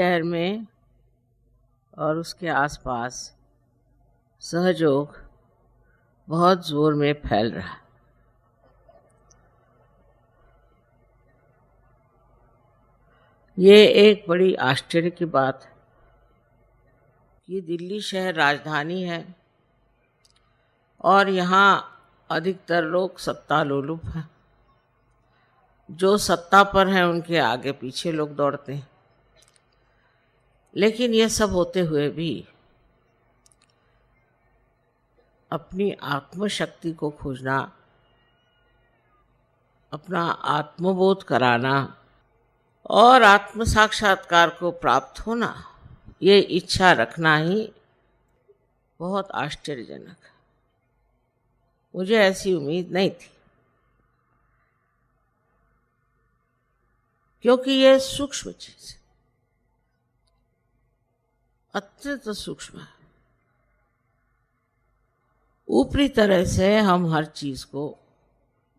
शहर में और उसके आसपास सहयोग बहुत जोर में फैल रहा। ये एक बड़ी आश्चर्य की बात है कि दिल्ली शहर राजधानी है और यहाँ अधिकतर लोग सत्ता लोलुप हैं। जो सत्ता पर हैं उनके आगे पीछे लोग दौड़ते हैं। लेकिन ये सब होते हुए भी अपनी आत्मशक्ति को खोजना, अपना आत्मबोध कराना और आत्म साक्षात्कार को प्राप्त होना, ये इच्छा रखना ही बहुत आश्चर्यजनक है। मुझे ऐसी उम्मीद नहीं थी, क्योंकि ये सूक्ष्म चीज है, अत्यंत सूक्ष्म है। ऊपरी तरह से हम हर चीज को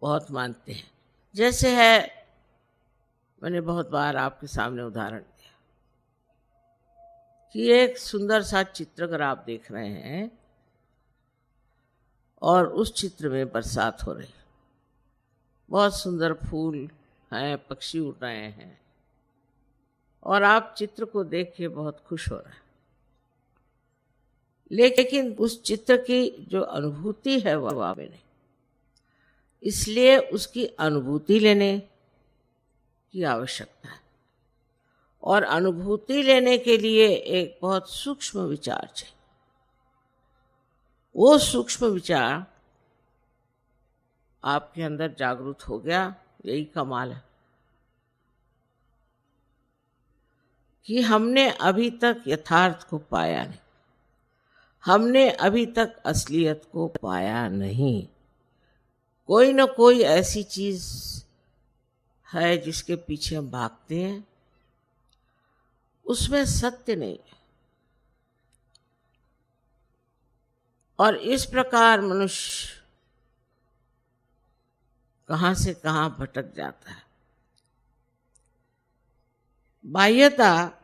बहुत मानते हैं। जैसे है, मैंने बहुत बार आपके सामने उदाहरण दिया कि एक सुंदर सा चित्र अगर आप देख रहे हैं और उस चित्र में बरसात हो रही, बहुत सुंदर फूल हैं, पक्षी उड़ रहे हैं और आप चित्र को देख के बहुत खुश हो रहे हैं। लेकिन उस चित्र की जो अनुभूति है वह आप में नहीं, इसलिए उसकी अनुभूति लेने की आवश्यकता है। और अनुभूति लेने के लिए एक बहुत सूक्ष्म विचार चाहिए। वो सूक्ष्म विचार आपके अंदर जागृत हो गया, यही कमाल है कि हमने अभी तक यथार्थ को पाया नहीं, हमने अभी तक असलियत को पाया नहीं। कोई न कोई ऐसी चीज है जिसके पीछे हम भागते हैं, उसमें सत्य नहीं है। और इस प्रकार मनुष्य कहां से कहां भटक जाता है। बाह्यता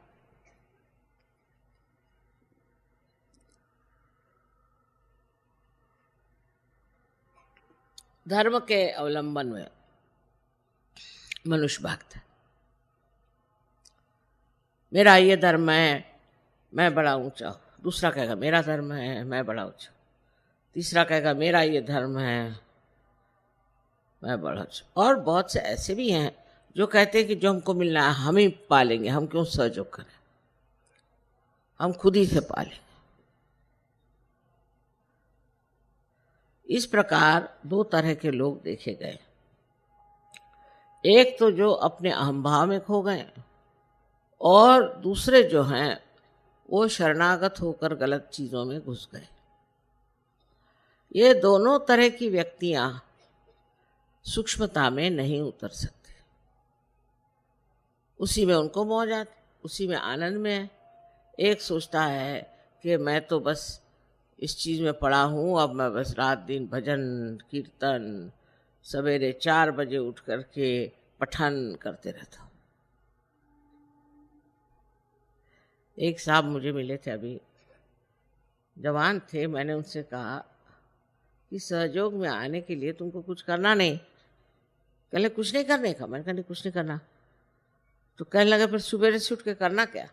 धर्म के अवलंबन में मनुष्य भागता है। मेरा ये धर्म है, मैं बड़ा ऊंचा हूं। दूसरा कहेगा मेरा धर्म है, मैं बड़ा ऊंचा। तीसरा कहेगा मेरा ये धर्म है, मैं बड़ा ऊंचा। और बहुत से ऐसे भी हैं जो कहते हैं कि जो हमको मिलना है हम ही पालेंगे, हम क्यों सहयोग करें, हम खुद ही से पालेंगे। इस प्रकार दो तरह के लोग देखे गए। एक तो जो अपने अहंभाव में खो गए और दूसरे जो हैं वो शरणागत होकर गलत चीजों में घुस गए। ये दोनों तरह की व्यक्तियां सूक्ष्मता में नहीं उतर सकते। उसी में उनको मौज आती, उसी में आनंद में है। एक सोचता है कि मैं तो बस इस चीज में पड़ा हूं, अब मैं बस रात दिन भजन कीर्तन, सवेरे 4 बजे उठ करके पठन करते रहता हूं। एक साहब मुझे मिले थे, अभी जवान थे। मैंने उनसे कहा कि सहयोग में आने के लिए तुमको कुछ करना नहीं। कहले कुछ नहीं करने का। मैंने कहा नहीं, कुछ नहीं करना। तो कहने लगे फिर सवेरे से उठ के करना क्या?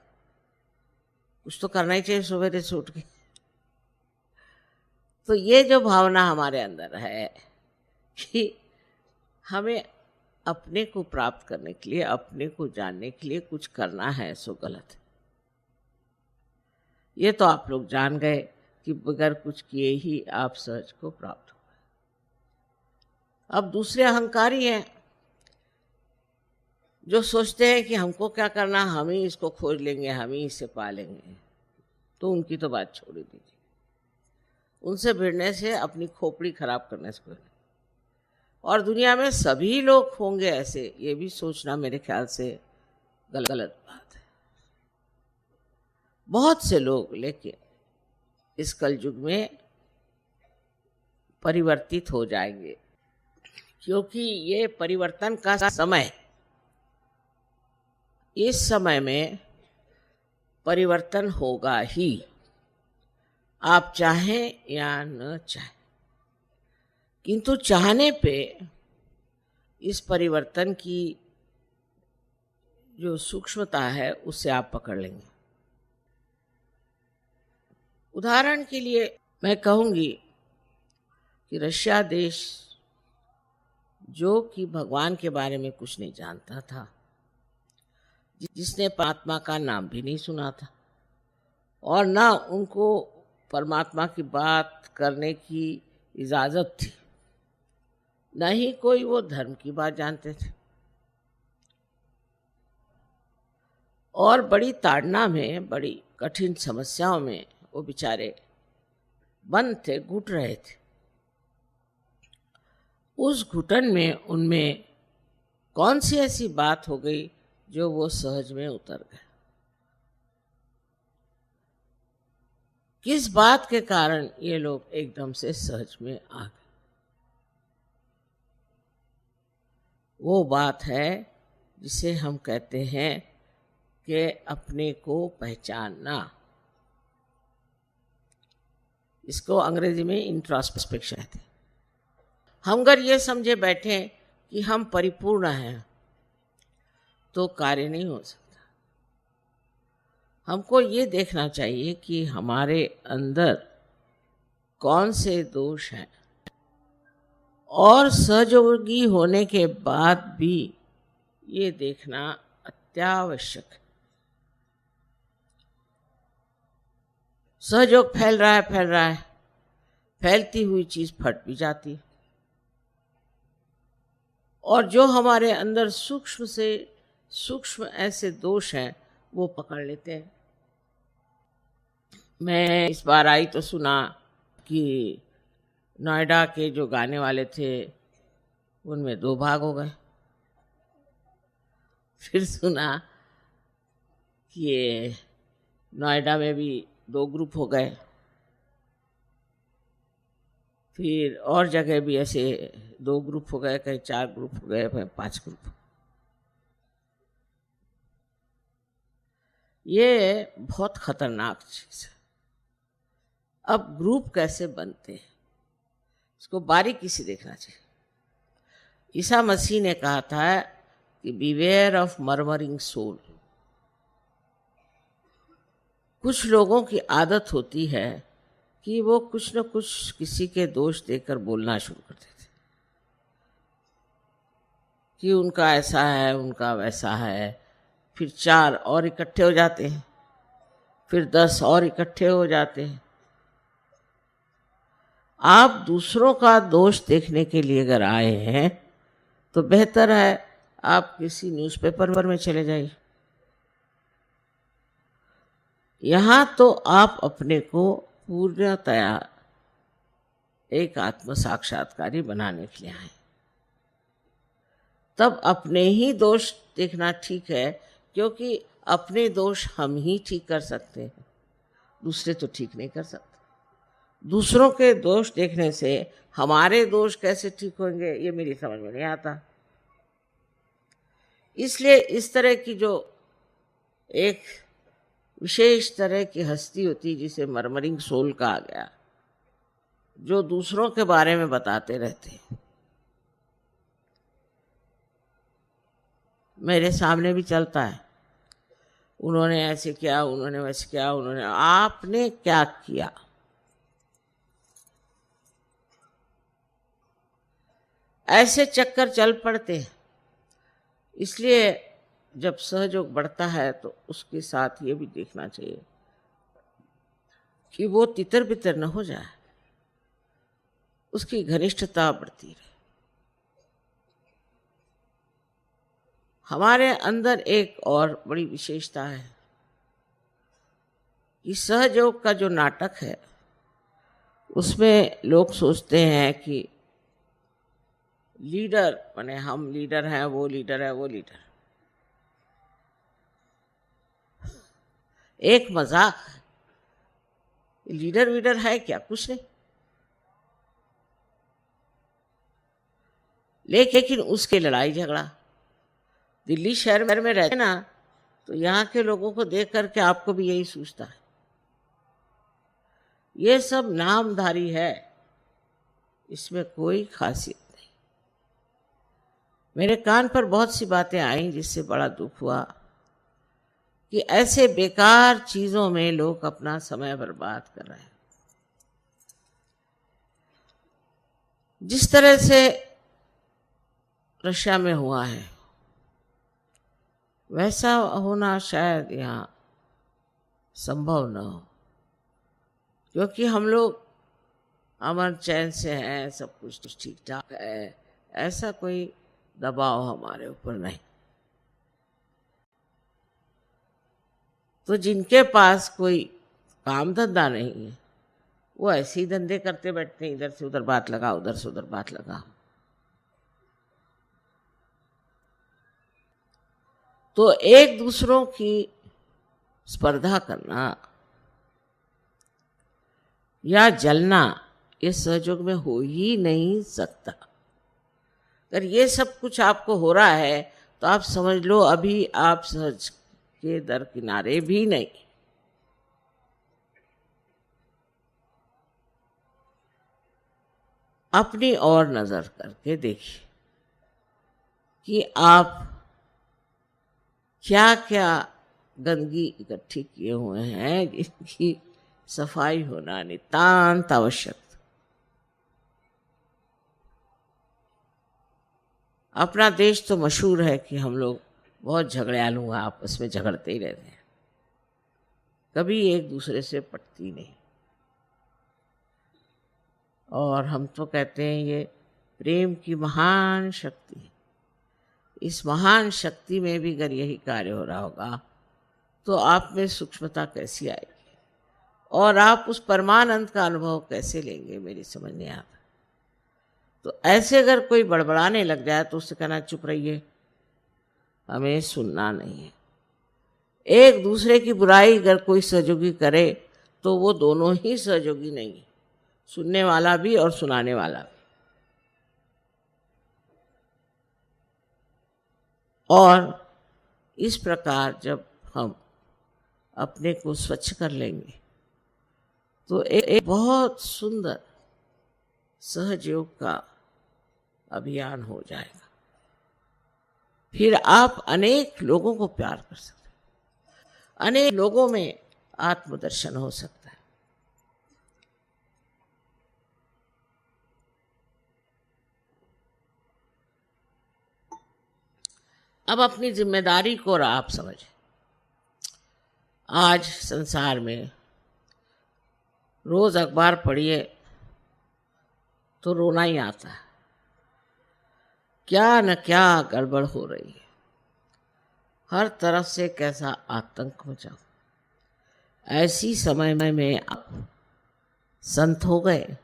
कुछ तो करना ही चाहिए सवेरे से उठ के। तो ये जो भावना हमारे अंदर है कि हमें अपने को प्राप्त करने के लिए, अपने को जानने के लिए कुछ करना है, सो गलत है। ये तो आप लोग जान गए कि बगैर कुछ किए ही आप सहज को प्राप्त हो गए। अब दूसरे अहंकारी हैं जो सोचते हैं कि हमको क्या करना, हम ही इसको खोज लेंगे, हम ही इसे पालेंगे। तो उनकी तो बात छोड़ दीजिए। उनसे भिड़ने से अपनी खोपड़ी खराब करने से कोई नहीं। और दुनिया में सभी लोग होंगे ऐसे, ये भी सोचना मेरे ख्याल से गलत बात है। बहुत से लोग लेकिन इस कलयुग में परिवर्तित हो जाएंगे, क्योंकि ये परिवर्तन का समय, इस समय में परिवर्तन होगा ही, आप चाहें या न चाहें। किंतु चाहने पे इस परिवर्तन की जो सूक्ष्मता है उससे आप पकड़ लेंगे। उदाहरण के लिए मैं कहूंगी कि रशिया देश, जो कि भगवान के बारे में कुछ नहीं जानता था, जिसने परमात्मा का नाम भी नहीं सुना था, और ना उनको परमात्मा की बात करने की इजाजत थी, न ही कोई वो धर्म की बात जानते थे, और बड़ी ताड़ना में, बड़ी कठिन समस्याओं में वो बेचारे बंद थे, घुट रहे थे। उस घुटन में उनमें कौन सी ऐसी बात हो गई जो वो सहज में उतर गए? किस बात के कारण ये लोग एकदम से सहज में आ गए? वो बात है जिसे हम कहते हैं कि अपने को पहचानना। इसको अंग्रेजी में इंट्रोस्पेक्शन कहते हैं। हम अगर ये समझे बैठे कि हम परिपूर्ण हैं तो कार्य नहीं हो सकता। हमको ये देखना चाहिए कि हमारे अंदर कौन से दोष हैं, और सहयोगी होने के बाद भी ये देखना अत्यावश्यक है। सहयोग फैल रहा है, फैलती हुई चीज फट भी जाती है, और जो हमारे अंदर सूक्ष्म से सूक्ष्म ऐसे दोष हैं वो पकड़ लेते हैं। मैं इस बार आई तो सुना कि नोएडा के जो गाने वाले थे उनमें 2 भाग हो गए। फिर सुना कि ये नोएडा में भी 2 ग्रुप हो गए। फिर और जगह भी ऐसे 2 ग्रुप हो गए, कहीं 4 ग्रुप हो गए, कहीं 5 ग्रुप। ये बहुत खतरनाक चीज है। अब ग्रुप कैसे बनते हैं इसको बारीकी से देखना चाहिए। ईसा मसीह ने कहा था कि बिवेयर ऑफ मर्मरिंग सोल। कुछ लोगों की आदत होती है कि वो कुछ न कुछ किसी के दोष देकर बोलना शुरू कर देते कि उनका ऐसा है, उनका वैसा है। फिर 4 और इकट्ठे हो जाते हैं, फिर 10 और इकट्ठे हो जाते हैं। आप दूसरों का दोष देखने के लिए अगर आए हैं तो बेहतर है आप किसी न्यूज़पेपर में चले जाइए। यहाँ तो आप अपने को पूर्णतया एक आत्म साक्षात्कारी बनाने के लिए आए। तब अपने ही दोष देखना ठीक है, क्योंकि अपने दोष हम ही ठीक कर सकते हैं, दूसरे तो ठीक नहीं कर सकते। दूसरों के दोष देखने से हमारे दोष कैसे ठीक होंगे ये मेरी समझ में नहीं आता। इसलिए इस तरह की जो एक विशेष तरह की हस्ती होती जिसे मर्मरिंग सोल कहा गया, जो दूसरों के बारे में बताते रहते हैं। मेरे सामने भी चलता है, उन्होंने ऐसे किया, उन्होंने वैसे किया, उन्होंने, आपने क्या किया? ऐसे चक्कर चल पड़ते हैं। इसलिए जब सहयोग बढ़ता है तो उसके साथ ये भी देखना चाहिए कि वो तितर बितर न हो जाए, उसकी घनिष्ठता बढ़ती रहे। हमारे अंदर एक और बड़ी विशेषता है कि सहयोग का जो नाटक है उसमें लोग सोचते हैं कि लीडर माने हम लीडर हैं, वो लीडर है, वो लीडर। एक मजाक। लीडर वीडर है क्या? कुछ नहीं। लेकिन उसके लड़ाई झगड़ा दिल्ली शहर में रहते ना, तो यहाँ के लोगों को देख करके आपको भी यही सूझता है। ये सब नामधारी है, इसमें कोई खासियत नहीं। मेरे कान पर बहुत सी बातें आई जिससे बड़ा दुख हुआ कि ऐसे बेकार चीजों में लोग अपना समय बर्बाद कर रहे हैं। जिस तरह से रशिया में हुआ है वैसा होना शायद यहाँ संभव न हो, क्योंकि हम लोग अमन चैन से हैं, सब कुछ ठीक ठाक है, ऐसा कोई दबाव हमारे ऊपर नहीं। तो जिनके पास कोई काम धंधा नहीं है वो ऐसे ही धंधे करते बैठते हैं, इधर से उधर बात लगा, उधर से उधर बात लगा। तो एक दूसरों की स्पर्धा करना या जलना ये सहयोग में हो ही नहीं सकता। अगर ये सब कुछ आपको हो रहा है तो आप समझ लो अभी आप सहज के दरकिनारे भी नहीं। अपनी ओर नजर करके देखिए कि आप क्या क्या गंदगी इकट्ठी किए हुए हैं जिनकी सफाई होना नितांत आवश्यक। अपना देश तो मशहूर है कि हम लोग बहुत झगड़ालू हैं, आपस में झगड़ते ही रहते हैं, कभी एक दूसरे से पटती नहीं। और हम तो कहते हैं ये प्रेम की महान शक्ति है। इस महान शक्ति में भी अगर यही कार्य हो रहा होगा तो आप में सूक्ष्मता कैसी आएगी और आप उस परमानंद का अनुभव कैसे लेंगे, मेरी समझ नहीं आता। तो ऐसे अगर कोई बड़बड़ाने लग जाए तो उससे कहना चुप रहिए, हमें सुनना नहीं है। एक दूसरे की बुराई अगर कोई सहयोगी करे तो वो दोनों ही सहयोगी नहीं है, सुनने वाला भी और सुनाने वाला भी। और इस प्रकार जब हम अपने को स्वच्छ कर लेंगे तो एक बहुत सुंदर सहयोग का अभियान हो जाएगा। फिर आप अनेक लोगों को प्यार कर सकते हैं, अनेक लोगों में आत्मदर्शन हो सकता है। अब अपनी जिम्मेदारी को और आप समझें। आज संसार में रोज अखबार पढ़िए तो रोना ही आता है, क्या न क्या गड़बड़ हो रही है, हर तरफ से कैसा आतंक मचा। ऐसी समय में आप संत हो गए,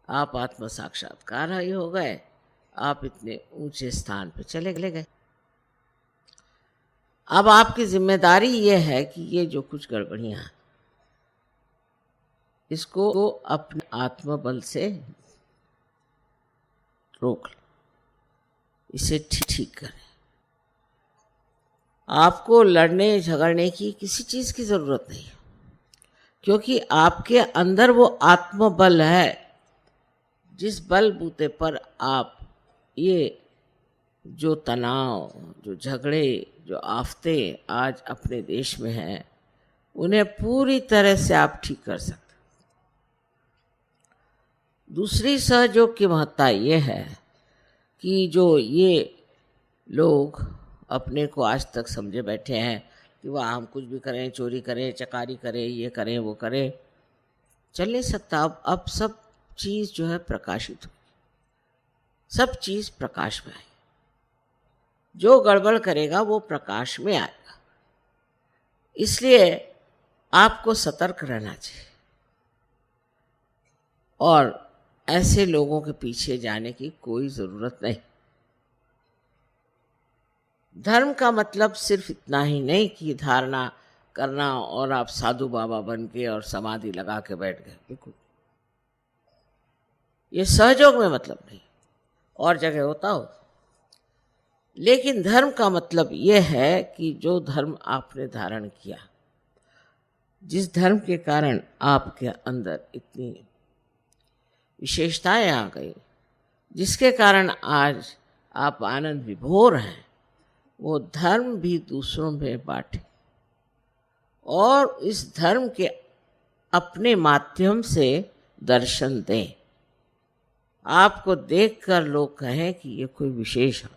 आप आत्म साक्षात्कार हो गए, आप इतने ऊंचे स्थान पे चले गए। अब आपकी जिम्मेदारी ये है कि ये जो कुछ गड़बड़ियां हैं इसको अपने आत्मबल से रोक लो, इसे ठीक करें। आपको लड़ने झगड़ने की किसी चीज की जरूरत नहीं, क्योंकि आपके अंदर वो आत्मबल है जिस बल बूते पर आप ये जो तनाव, जो झगड़े, जो आफते आज अपने देश में हैं उन्हें पूरी तरह से आप ठीक कर सकते। दूसरी सहयोग की महत्ता ये है कि जो ये लोग अपने को आज तक समझे बैठे हैं कि वह हम कुछ भी करें, चोरी करें, चकारी करें, ये करें, वो करें, चल नहीं सकता। अब सब चीज़ जो है प्रकाशित हो, सब चीज़ प्रकाश में आई। जो गड़बड़ करेगा वो प्रकाश में आएगा। इसलिए आपको सतर्क रहना चाहिए और ऐसे लोगों के पीछे जाने की कोई ज़रूरत नहीं। धर्म का मतलब सिर्फ इतना ही नहीं कि धारणा करना और आप साधु बाबा बन के और समाधि लगा के बैठ गए, बिल्कुल ये सहयोग में मतलब नहीं। और जगह होता हो लेकिन धर्म का मतलब यह है कि जो धर्म आपने धारण किया, जिस धर्म के कारण आपके अंदर इतनी विशेषताएं आ गई, जिसके कारण आज आप आनंद विभोर हैं, वो धर्म भी दूसरों में बांटे और इस धर्म के अपने माध्यम से दर्शन दें। आपको देखकर लोग कहें कि ये कोई विशेष है।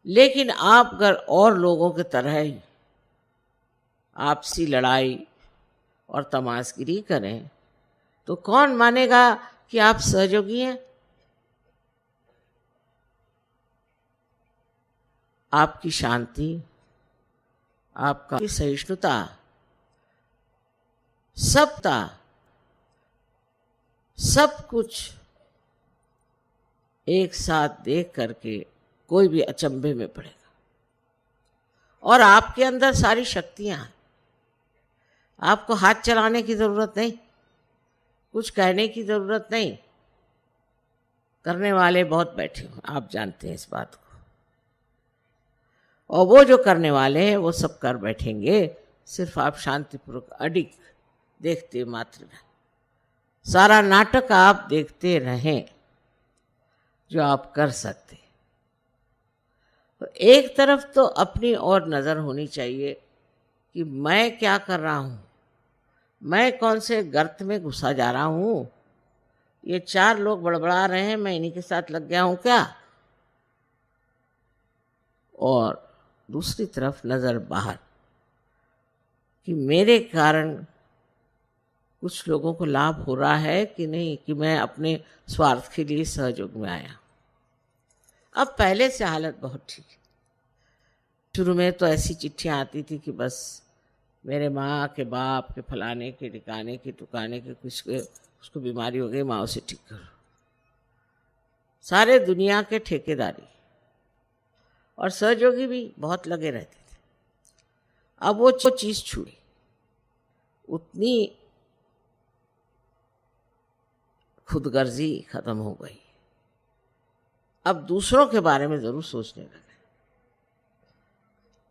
लेकिन आप अगर और लोगों की तरह ही आपसी लड़ाई और तमाशगिरी करें तो कौन मानेगा कि आप सहयोगी हैं? आपकी शांति, आपका सहिष्णुता, सबता, सब कुछ एक साथ देख करके कोई भी अचंभे में पड़ेगा। और आपके अंदर सारी शक्तियां हैं। आपको हाथ चलाने की जरूरत नहीं, कुछ कहने की जरूरत नहीं। करने वाले बहुत बैठे हो, आप जानते हैं इस बात को। और वो जो करने वाले हैं वो सब कर बैठेंगे, सिर्फ आप शांतिपूर्वक अडिग देखते मात्र रहें। सारा नाटक आप देखते रहें जो आप कर सकते। तो एक तरफ तो अपनी ओर नज़र होनी चाहिए कि मैं क्या कर रहा हूँ, मैं कौन से गर्त में घुसा जा रहा हूँ। ये चार लोग बड़बड़ा रहे हैं, मैं इन्हीं के साथ लग गया हूँ क्या? और दूसरी तरफ नज़र बाहर कि मेरे कारण कुछ लोगों को लाभ हो रहा है कि नहीं, कि मैं अपने स्वार्थ के लिए सहयोग में आया। अब पहले से हालत बहुत ठीक है। शुरू में तो ऐसी चिट्ठियाँ आती थी कि बस मेरे माँ के बाप के फलाने के ठिकाने के टुकाने के कुछ के उसको बीमारी हो गई, माँ उसे ठीक करो। सारे दुनिया के ठेकेदारी और सहयोगी भी बहुत लगे रहते थे। अब वो चीज़ छूटी, उतनी खुदगर्जी खत्म हो गई। अब दूसरों के बारे में जरूर सोचने लगे,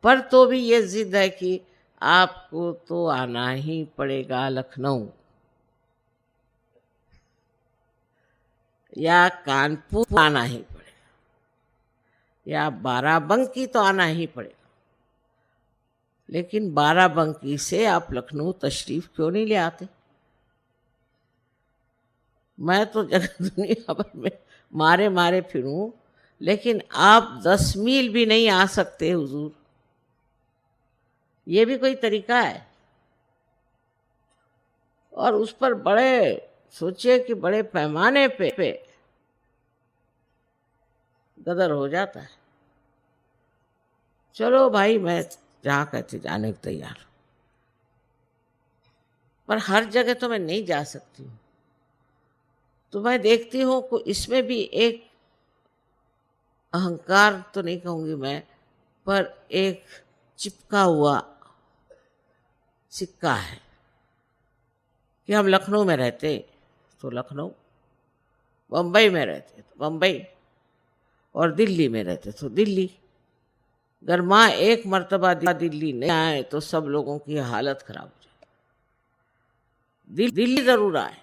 पर तो भी ये जिद है कि आपको तो आना ही पड़ेगा लखनऊ या कानपुर, आना ही पड़ेगा, या बाराबंकी तो आना ही पड़ेगा। लेकिन बाराबंकी से आप लखनऊ तशरीफ क्यों नहीं ले आते? मैं तो जगह दुनिया भर में मारे मारे फिरूं, लेकिन आप 10 मील भी नहीं आ सकते हुजूर। ये भी कोई तरीका है? और उस पर बड़े सोचिए कि बड़े पैमाने पे गदर हो जाता है। चलो भाई, मैं जहाँ कहते जाने को तैयार, पर हर जगह तो मैं नहीं जा सकती हूँ। तो मैं देखती हूँ कि इसमें भी एक अहंकार तो नहीं कहूँगी मैं, पर एक चिपका हुआ सिक्का है कि हम लखनऊ में रहते तो लखनऊ, बम्बई में रहते तो बम्बई, और दिल्ली में रहते तो दिल्ली। अगर माँ एक मर्तबा दिल्ली नहीं आए तो सब लोगों की हालत खराब हो जाए। दिल्ली जरूर आए,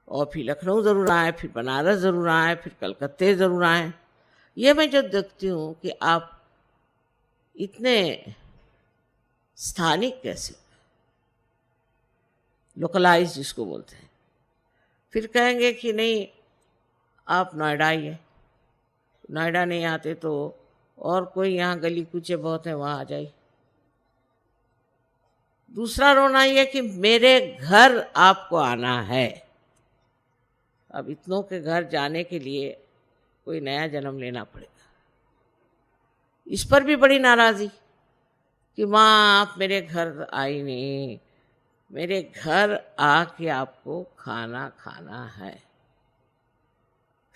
और फिर लखनऊ ज़रूर आए, फिर बनारस ज़रूर आए, फिर कलकत्ते ज़रूर आए। ये मैं जब देखती हूँ कि आप इतने स्थानिक कैसे, लोकलाइज जिसको बोलते हैं, फिर कहेंगे कि नहीं आप नोएडा ही है, नोएडा नहीं आते तो और कोई यहाँ गली कूचे बहुत है वहाँ आ जाइए। दूसरा रोना ये कि मेरे घर आपको आना है। अब इतनों के घर जाने के लिए कोई नया जन्म लेना पड़ेगा। इस पर भी बड़ी नाराज़ी कि माँ आप मेरे घर आई नहीं, मेरे घर आके आपको खाना खाना है।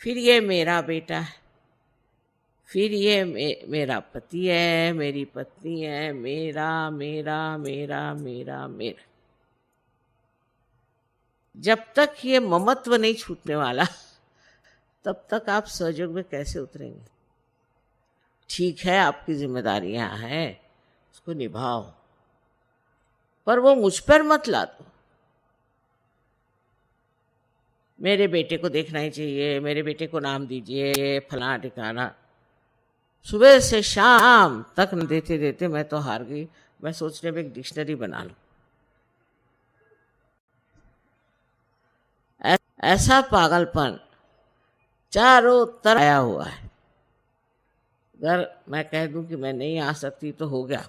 फिर ये मेरा बेटा है, फिर ये मेरा पति है, मेरी पत्नी है, मेरा मेरा मेरा मेरा मेरा। जब तक ये ममत्व नहीं छूटने वाला, तब तक आप सहयोग में कैसे उतरेंगे? ठीक है, आपकी जिम्मेदारियां हैं, उसको निभाओ, पर वो मुझ पर मत ला दो। मेरे बेटे को देखना ही चाहिए, मेरे बेटे को नाम दीजिए, फलाना ठिकाना। सुबह से शाम तक न देते देते मैं तो हार गई। मैं सोचने में एक डिक्शनरी बना लूं। ऐसा पागलपन चारों तरफ आया हुआ है। अगर मैं कह दूं कि मैं नहीं आ सकती तो हो गया,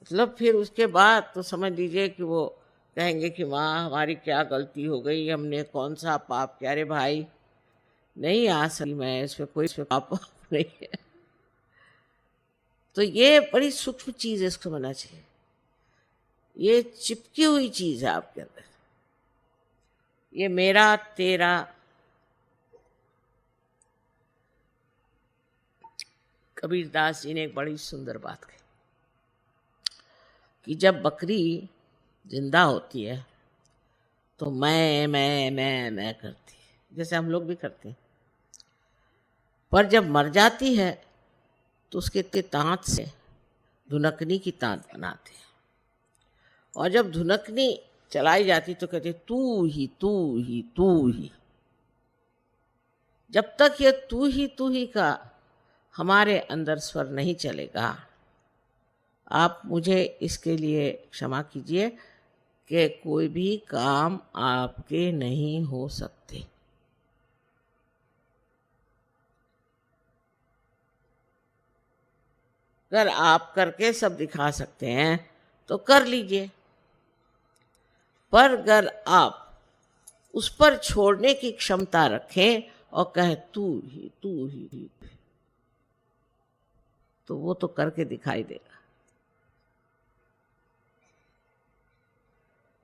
मतलब फिर उसके बाद तो समझ लीजिए कि वो कहेंगे कि माँ हमारी क्या गलती हो गई, हमने कौन सा पाप किया। अरे भाई, नहीं आ सकी मैं, इसमें कोई पाप नहीं है। तो ये बड़ी सूक्ष्म चीज है, इसको समझना चाहिए। ये चिपकी हुई चीज है आपके अंदर, ये मेरा तेरा। कबीरदास जी ने एक बड़ी सुंदर बात कही कि जब बकरी जिंदा होती है तो मैं करती है, जैसे हम लोग भी करते हैं। पर जब मर जाती है तो उसके दांत से धुनकनी की तांत बनाते हैं, और जब धुनकनी चलाई जाती तो कहते तू ही तू ही तू ही। जब तक ये तू ही का हमारे अंदर स्वर नहीं चलेगा, आप मुझे इसके लिए क्षमा कीजिए कि कोई भी काम आपके नहीं हो सकते। अगर आप करके सब दिखा सकते हैं तो कर लीजिए, पर अगर आप उस पर छोड़ने की क्षमता रखें और कहें तू ही, तो वो तो करके दिखाई देगा।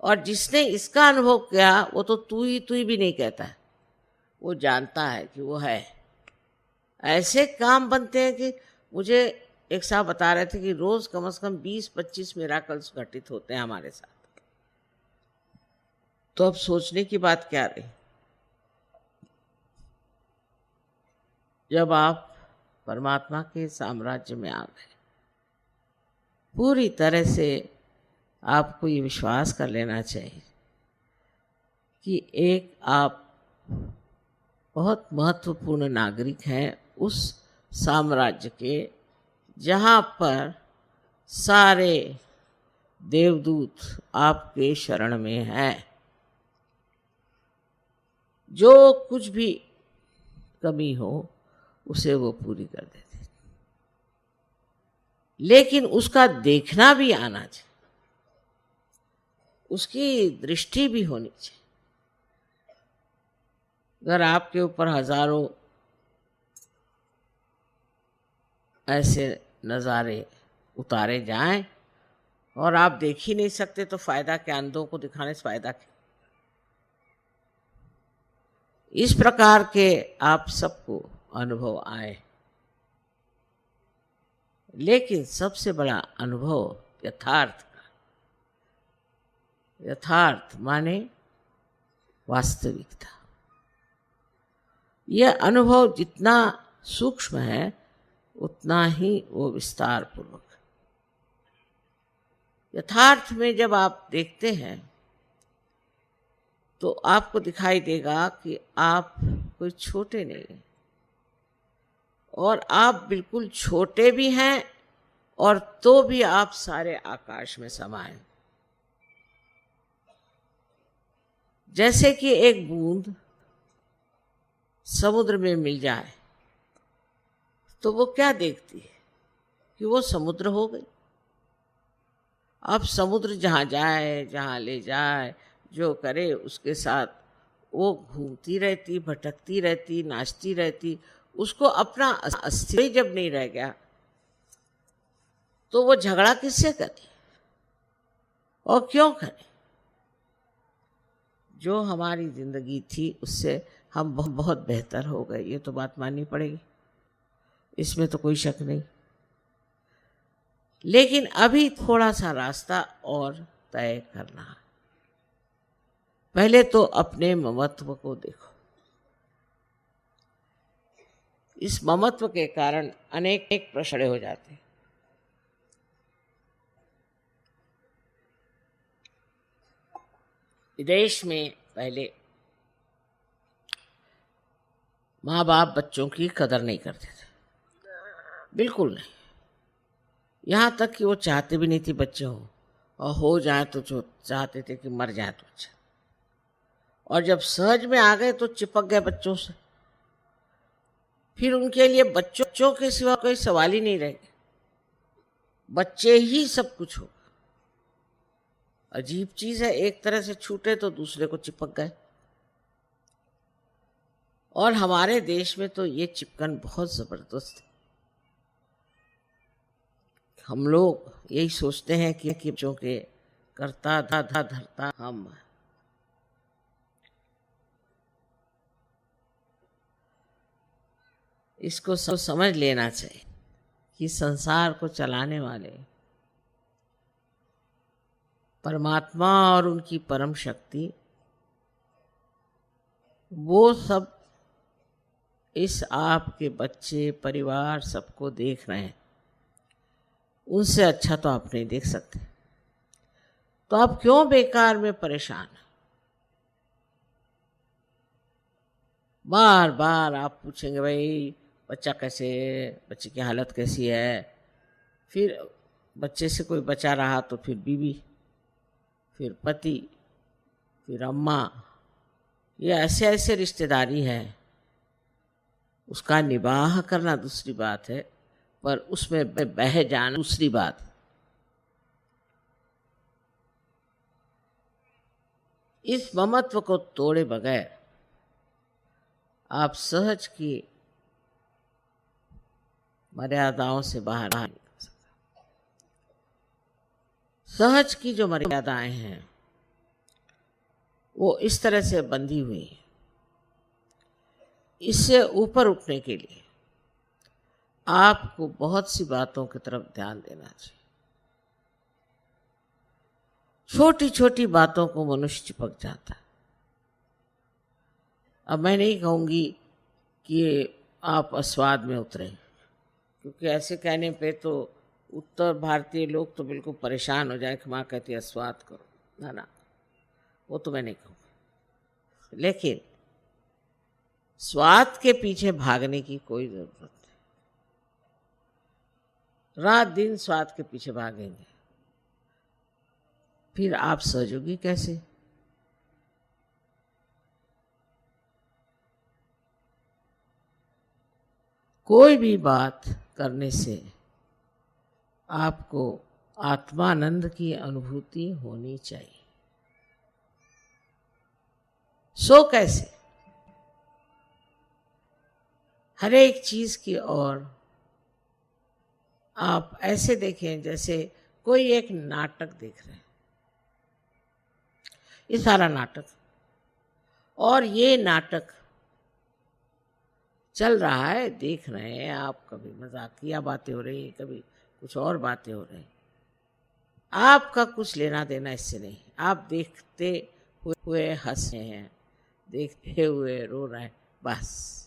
और जिसने इसका अनुभव किया वो तो तू ही भी नहीं कहता है, वो जानता है कि वो है। ऐसे काम बनते हैं कि मुझे एक साहब बता रहे थे कि रोज कम से कम 20-25 मिराकल्स घटित होते हैं हमारे साथ। तो अब सोचने की बात क्या रही, जब आप परमात्मा के साम्राज्य में आ गए, पूरी तरह से आपको ये विश्वास कर लेना चाहिए कि एक आप बहुत महत्वपूर्ण नागरिक हैं उस साम्राज्य के जहाँ पर सारे देवदूत आपके शरण में हैं। जो कुछ भी कमी हो उसे वो पूरी कर देते, लेकिन उसका देखना भी आना चाहिए, उसकी दृष्टि भी होनी चाहिए। अगर आपके ऊपर हजारों ऐसे नज़ारे उतारे जाएं और आप देख ही नहीं सकते तो फायदा क्या, अंधों को दिखाने से फायदा क्या। इस प्रकार के आप सबको अनुभव आए, लेकिन सबसे बड़ा अनुभव यथार्थ का। यथार्थ माने वास्तविकता। यह अनुभव जितना सूक्ष्म है उतना ही वो विस्तार पूर्वक। यथार्थ में जब आप देखते हैं तो आपको दिखाई देगा कि आप कोई छोटे नहीं हैं, और आप बिल्कुल छोटे भी हैं और तो भी आप सारे आकाश में समाये। जैसे कि एक बूंद समुद्र में मिल जाए तो वो क्या देखती है कि वो समुद्र हो गई। अब समुद्र जहाँ जाए, जहाँ ले जाए, जो करे उसके साथ वो घूमती रहती, भटकती रहती, नाचती रहती। उसको अपना अस्तित्व जब नहीं रह गया तो वो झगड़ा किससे करे और क्यों करे। जो हमारी जिंदगी थी उससे हम बहुत बेहतर हो गए, ये तो बात माननी पड़ेगी, इसमें तो कोई शक नहीं। लेकिन अभी थोड़ा सा रास्ता और तय करना है। पहले तो अपने ममत्व को देखो, इस ममत्व के कारण अनेक प्रश्न खड़े हो जाते हैं। विदेश में पहले माँ बाप बच्चों की कदर नहीं करते थे, बिल्कुल नहीं। यहाँ तक कि वो चाहते भी नहीं थे बच्चे हो, और हो जाए तो जो चाहते थे कि मर जाए तो अच्छा। और जब सहज में आ गए तो चिपक गए बच्चों से। फिर उनके लिए बच्चों के सिवा कोई सवाल ही नहीं रह गया, बच्चे ही सब कुछ हो। अजीब चीज है, एक तरह से छूटे तो दूसरे को चिपक गए। और हमारे देश में तो ये चिपकन बहुत जबरदस्त है। हम लोग यही सोचते हैं कि बच्चों के करता धरता हम। इसको समझ लेना चाहिए कि संसार को चलाने वाले परमात्मा और उनकी परम शक्ति, वो सब इस आपके बच्चे परिवार सबको देख रहे हैं। उनसे अच्छा तो आप नहीं देख सकते, तो आप क्यों बेकार में परेशान? बार बार आप पूछेंगे भाई बच्चा कैसे, बच्चे की हालत कैसी है। फिर बच्चे से कोई बचा रहा तो फिर बीवी, फिर पति, फिर अम्मा, ये ऐसे ऐसे रिश्तेदारी है। उसका निबाह करना दूसरी बात है, पर उसमें बह जाना दूसरी बात है। इस ममत्व को तोड़े बगैर आप सहज की मर्यादाओं से बाहर नहीं निकल सकते। सहज की जो मर्यादाएं हैं वो इस तरह से बंधी हुई है। इससे ऊपर उठने के लिए आपको बहुत सी बातों की तरफ ध्यान देना चाहिए। छोटी छोटी बातों को मनुष्य चिपक जाता है। अब मैं नहीं कहूँगी कि आप अस्वाद में उतरे, क्योंकि ऐसे कहने पे तो उत्तर भारतीय लोग तो बिल्कुल परेशान हो जाए कि माँ कहती है अस्वाद करो, ना ना, वो तो मैं नहीं कहूँगी। लेकिन स्वाद के पीछे भागने की कोई जरूरत नहीं। रात दिन स्वाद के पीछे भागेंगे, फिर आप सहयोगी कैसे? कोई भी बात करने से आपको आत्मानंद की अनुभूति होनी चाहिए। सो कैसे? हर एक चीज की ओर आप ऐसे देखें जैसे कोई एक नाटक देख रहे हैं। ये सारा नाटक, और ये नाटक चल रहा है, देख रहे हैं आप। कभी मजाकिया बातें हो रही, कभी कुछ और बातें हो रही। आपका कुछ लेना देना इससे नहीं। आप देखते हुए हंस रहे हैं, देखते हुए रो रहे हैं, बस।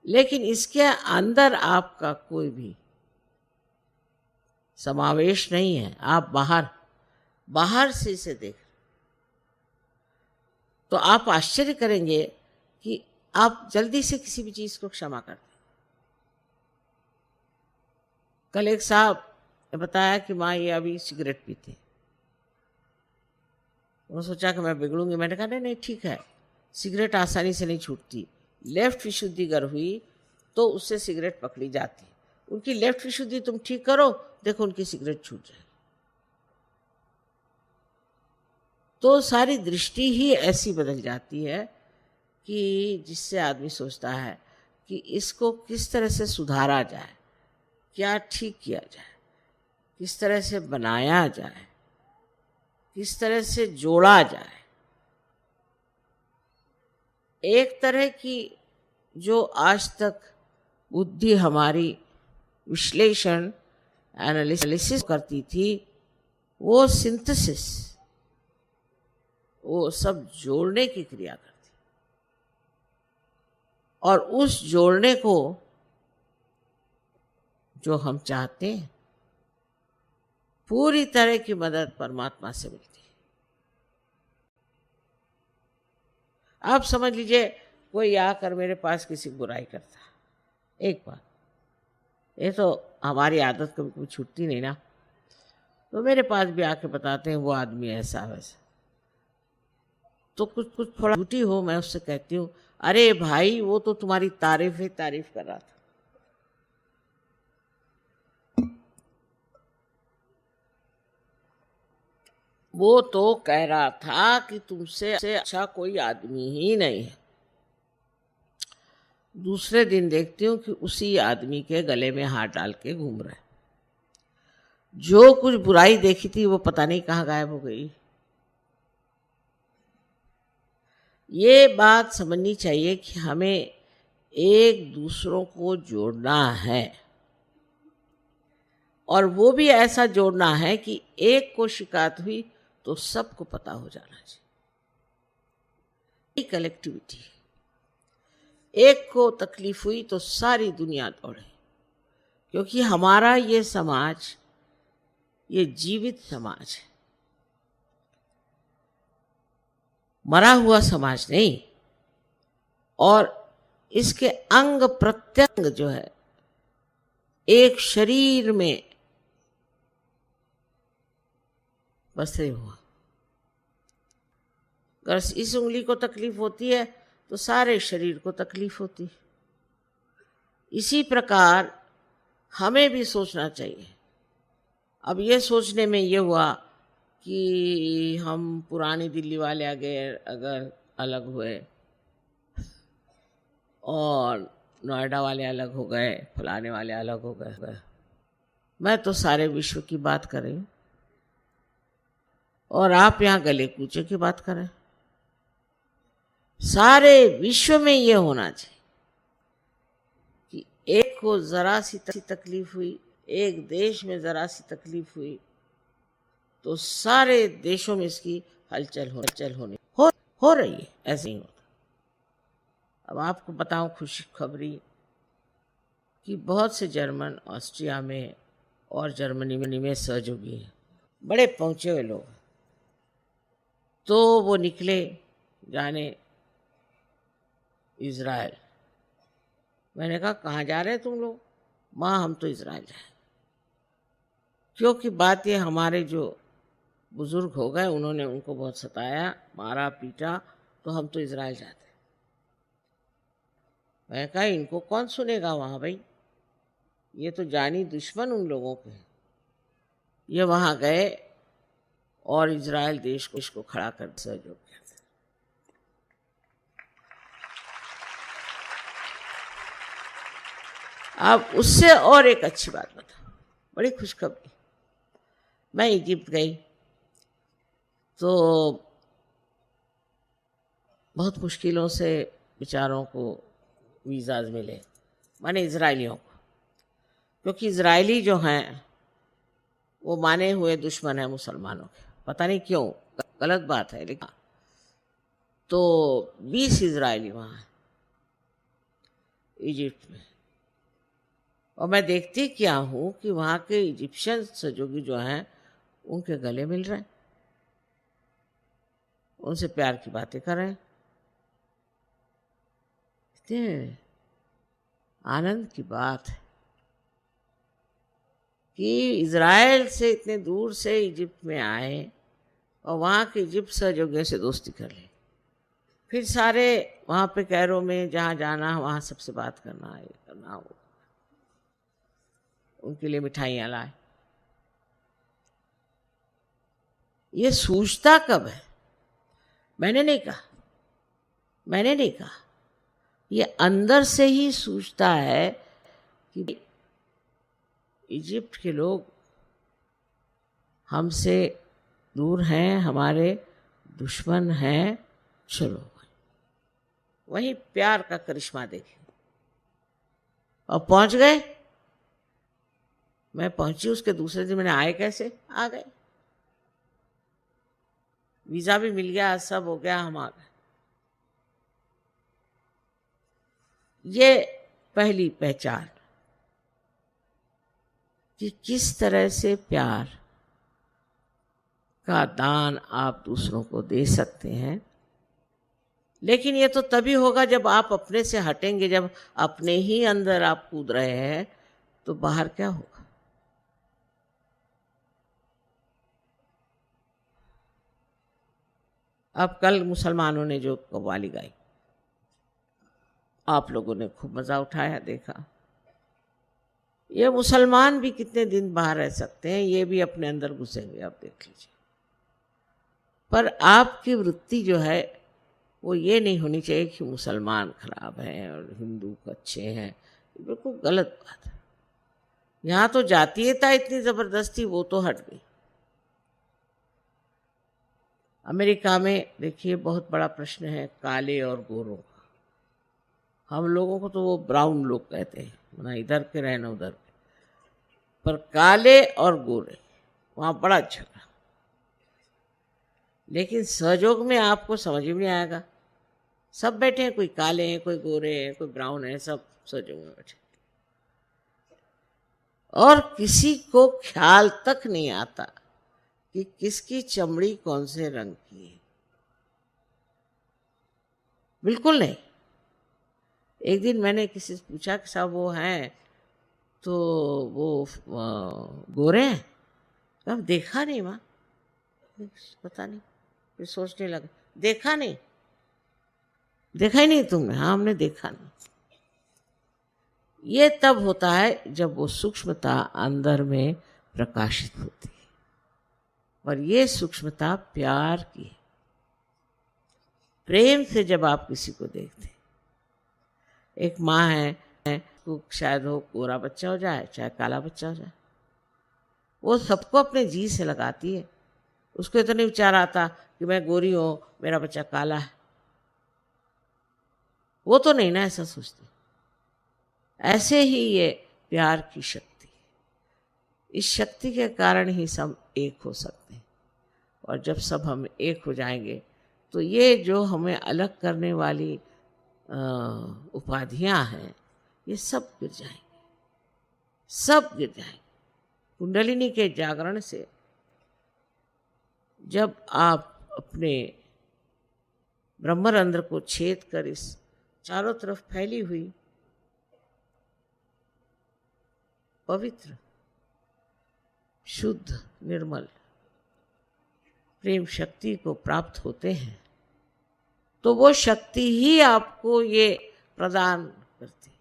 लेकिन इसके अंदर आपका कोई भी समावेश नहीं है। आप बाहर से इसे देख, तो आप आश्चर्य करेंगे कि आप जल्दी से किसी भी चीज को क्षमा करते। कल एक साहब ने बताया कि माँ ये अभी सिगरेट पीते। उन्होंने सोचा कि मैं बिगड़ूंगी। मैंने कहा नहीं ठीक है, सिगरेट आसानी से नहीं छूटती। लेफ्ट विशुद्धि अगर हुई तो उससे सिगरेट पकड़ी जाती। उनकी लेफ्ट विशुद्धि तुम ठीक करो, देखो उनकी सिगरेट छूट जाए। तो सारी दृष्टि ही ऐसी बदल जाती है कि जिससे आदमी सोचता है कि इसको किस तरह से सुधारा जाए, क्या ठीक किया जाए, किस तरह से बनाया जाए, किस तरह से जोड़ा जाए। एक तरह की जो आज तक बुद्धि हमारी विश्लेषण एनालिसिस करती थी, वो सिंथेसिस, वो सब जोड़ने की क्रिया करती। और उस जोड़ने को जो हम चाहते हैं, पूरी तरह की मदद परमात्मा से मिलती है। आप समझ लीजिए कोई आकर मेरे पास किसी की बुराई करता, एक बार, ये तो हमारी आदत कभी कभी छूटती नहीं ना, तो मेरे पास भी आके बताते हैं वो आदमी ऐसा वैसा, तो कुछ कुछ थोड़ा झूठी हो, मैं उससे कहती हूँ, अरे भाई वो तो तुम्हारी तारीफ ही तारीफ कर रहा था। वो तो कह रहा था कि तुमसे अच्छा कोई आदमी ही नहीं है। दूसरे दिन देखती हूँ कि उसी आदमी के गले में हाथ डाल के घूम रहे। जो कुछ बुराई देखी थी वो पता नहीं कहाँ गायब हो गई। ये बात समझनी चाहिए कि हमें एक दूसरों को जोड़ना है, और वो भी ऐसा जोड़ना है कि एक को शिकायत हुई तो सबको पता हो जाना चाहिए। कलेक्टिविटी, एक को तकलीफ हुई तो सारी दुनिया दौड़े, क्योंकि हमारा ये समाज ये जीवित समाज है, मरा हुआ समाज नहीं। और इसके अंग प्रत्यंग जो है एक शरीर में बसे हुआ। अगर इस उंगली को तकलीफ होती है तो सारे शरीर को तकलीफ होती है। इसी प्रकार हमें भी सोचना चाहिए। अब ये सोचने में ये हुआ कि हम पुरानी दिल्ली वाले अगर अलग हुए और नोएडा वाले अलग हो गए, फलाने वाले अलग हो गए, मैं तो सारे विश्व की बात कर रही हूँ और आप यहाँ गले कूचे की बात करें। सारे विश्व में ये होना चाहिए कि एक को जरा सी तकलीफ हुई, एक देश में जरा सी तकलीफ हुई तो सारे देशों में इसकी हलचल होनी हो रही है। ऐसे ही होता। अब आपको बताऊं खुशी खबरी कि बहुत से जर्मन ऑस्ट्रिया में और जर्मनी में सहयोगी हैं, बड़े पहुंचे हुए लोग। तो वो निकले जाने इज़राइल। मैंने कहा कहाँ जा रहे हैं तुम लोग? माँ हम तो इज़राइल जाए। क्योंकि बात ये, हमारे जो बुजुर्ग हो गए उन्होंने उनको बहुत सताया, मारा पीटा, तो हम तो इज़राइल जाते। मैं कहा इनको कौन सुनेगा वहाँ भाई, ये तो जानी दुश्मन उन लोगों के। ये वहाँ गए और इज़राइल देश को इसको खड़ा कर सहयोग किया। अब उससे और एक अच्छी बात बता, बड़ी खुशखबरी। मैं इजिप्ट गई तो बहुत मुश्किलों से बेचारों को वीज़ाज मिले, माने इजरायलियों को, क्योंकि इजरायली जो हैं वो माने हुए दुश्मन हैं मुसलमानों के। पता नहीं क्यों, गलत बात है लेकिन। तो 20 इजरायली वहाँ हैं इजिप्ट में, और मैं देखती क्या हूँ कि वहाँ के इजिप्शियन सहयोगी जो हैं उनके गले मिल रहे हैं, उनसे प्यार की बातें कर रहे हैं। इतने आनंद की बात है कि इज़राइल से इतने दूर से इजिप्ट में आए और वहाँ के इजिप्ट सहयोगियों से दोस्ती कर ली। फिर सारे वहाँ पे कैरो में जहाँ जाना वहाँ सबसे बात करना, ये करना, वो उनके लिए मिठाइयाँ लाए। ये सूझता कब है? मैंने नहीं कहा, ये अंदर से ही सूझता है कि इजिप्ट के लोग हमसे दूर हैं, हमारे दुश्मन हैं, चलो वही प्यार का करिश्मा देखें। और पहुंच गए। मैं पहुंची, उसके दूसरे दिन मैंने आए कैसे? आ गए, वीज़ा भी मिल गया, सब हो गया, हम आ गए। ये पहली पहचान कि किस तरह से प्यार का दान आप दूसरों को दे सकते हैं। लेकिन ये तो तभी होगा जब आप अपने से हटेंगे, जब अपने ही अंदर आप कूद रहे हैं, तो बाहर क्या होगा। अब कल मुसलमानों ने जो कव्वाली गाई, आप लोगों ने खूब मजा उठाया, देखा। ये मुसलमान भी कितने दिन बाहर रह सकते हैं, ये भी अपने अंदर घुसेंगे, आप देख लीजिए। पर आपकी वृत्ति जो है वो ये नहीं होनी चाहिए कि मुसलमान खराब हैं और हिंदू अच्छे हैं। ये बिल्कुल गलत बात है। यहाँ तो जातीयता इतनी जबरदस्ती, वो तो हट गई। अमेरिका में देखिए बहुत बड़ा प्रश्न है काले और गोरों का। हम लोगों को तो वो ब्राउन लोग कहते हैं, ना इधर के रहे ना उधर के। पर काले और गोरे, वहाँ बड़ा झगड़ा। लेकिन सहयोग में आपको समझ में नहीं आएगा। सब बैठे हैं, कोई काले हैं, कोई गोरे हैं, कोई ब्राउन है, सब सहयोग में बैठे। और किसी को ख्याल तक नहीं आता कि किसकी चमड़ी कौन से रंग की है। बिल्कुल नहीं। एक दिन मैंने किसी से पूछा कि साहब वो हैं तो वो गोरे हैं? अब देखा नहीं माँ, पता नहीं। फिर सोचने लगा, देखा नहीं, देखा ही नहीं तुमने? हाँ, हमने देखा नहीं। ये तब होता है जब वो सूक्ष्मता अंदर में प्रकाशित होती है, और ये सूक्ष्मता प्यार की है। प्रेम से जब आप किसी को देखते हैं, एक माँ है, तो शायद वो गोरा बच्चा हो जाए चाहे काला बच्चा हो जाए, वो सबको अपने जी से लगाती है। उसको तो नहीं विचार आता कि मैं गोरी हूँ, मेरा बच्चा काला है। वो तो नहीं ना ऐसा सोचती। ऐसे ही ये प्यार की शक्ति, इस शक्ति के कारण ही सब एक हो सकते हैं। और जब सब हम एक हो जाएंगे तो ये जो हमें अलग करने वाली उपाधियां हैं, ये सब गिर जाएंगे, सब गिर जाएंगे। कुंडलिनी के जागरण से जब आप अपने ब्रह्मरंध्र को छेद कर इस चारों तरफ फैली हुई पवित्र, शुद्ध, निर्मल प्रेम शक्ति को प्राप्त होते हैं, तो वो शक्ति ही आपको ये प्रदान करती।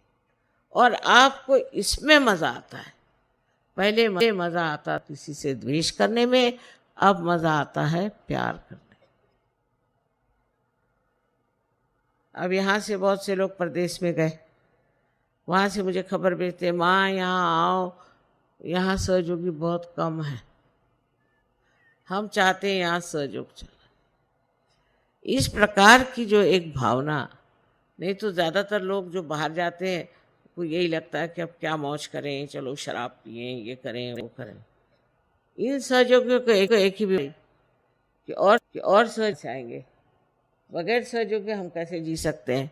और आपको इसमें मजा आता है। पहले मजा आता किसी से द्वेष करने में, अब मजा आता है प्यार करने। अब यहाँ से बहुत से लोग प्रदेश में गए, वहाँ से मुझे खबर भेजते, माँ यहाँ आओ, यहाँ सहयोगी बहुत कम है, हम चाहते हैं यहाँ सहयोग चले। इस प्रकार की जो एक भावना, नहीं तो ज़्यादातर लोग जो बाहर जाते हैं को यही लगता है कि अब क्या मौज करें, चलो शराब पिएं, ये करें वो करें। इन सहयोगियों को एक ही भी कि और सहज आएंगे, बगैर सहयोग के हम कैसे जी सकते हैं।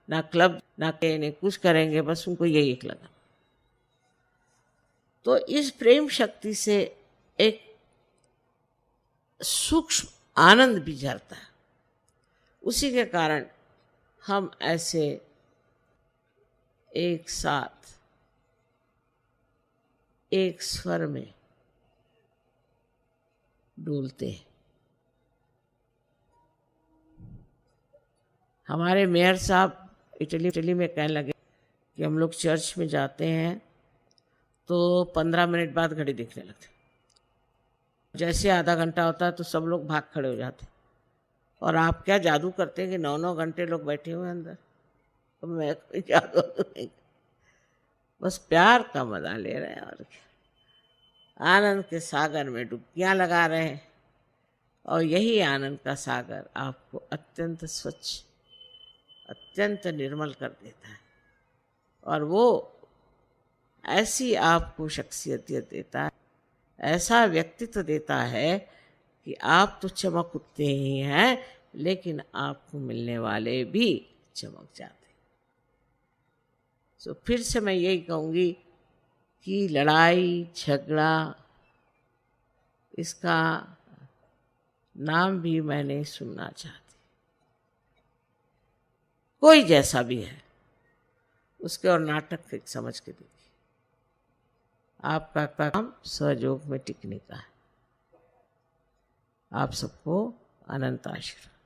ना क्लब ना नहीं कुछ करेंगे, बस उनको यही एक लगा। तो इस प्रेम शक्ति से एक सूक्ष्म आनंद भी झरता है। उसी के कारण हम ऐसे एक साथ एक स्वर में डूलते हैं। हमारे मेयर साहब इटली में कहने लगे कि हम लोग चर्च में जाते हैं तो 15 मिनट बाद घड़ी दिखने लगती। जैसे आधा घंटा होता है तो सब लोग भाग खड़े हो जाते। और आप क्या जादू करते हैं कि 9-9 घंटे लोग बैठे हुए अंदर। तो मैं कोई जादू नहीं, बस प्यार का मजा ले रहे हैं और क्या। आनंद के सागर में डुबकियां लगा रहे हैं, और यही आनंद का सागर आपको अत्यंत स्वच्छ, अत्यंत निर्मल कर देता है। और वो ऐसी आपको शख्सियत देता है, ऐसा व्यक्तित्व देता है कि आप तो चमक उठते ही हैं, लेकिन आपको मिलने वाले भी चमक जाते हैं। तो फिर से मैं यही कहूँगी कि लड़ाई झगड़ा इसका नाम भी मैं नहीं सुनना चाहती। कोई जैसा भी है उसके और नाटक फिर समझ के देखिए। आपका काम सहयोग में टिकने का है। आप सबको अनंत आशीर्वाद।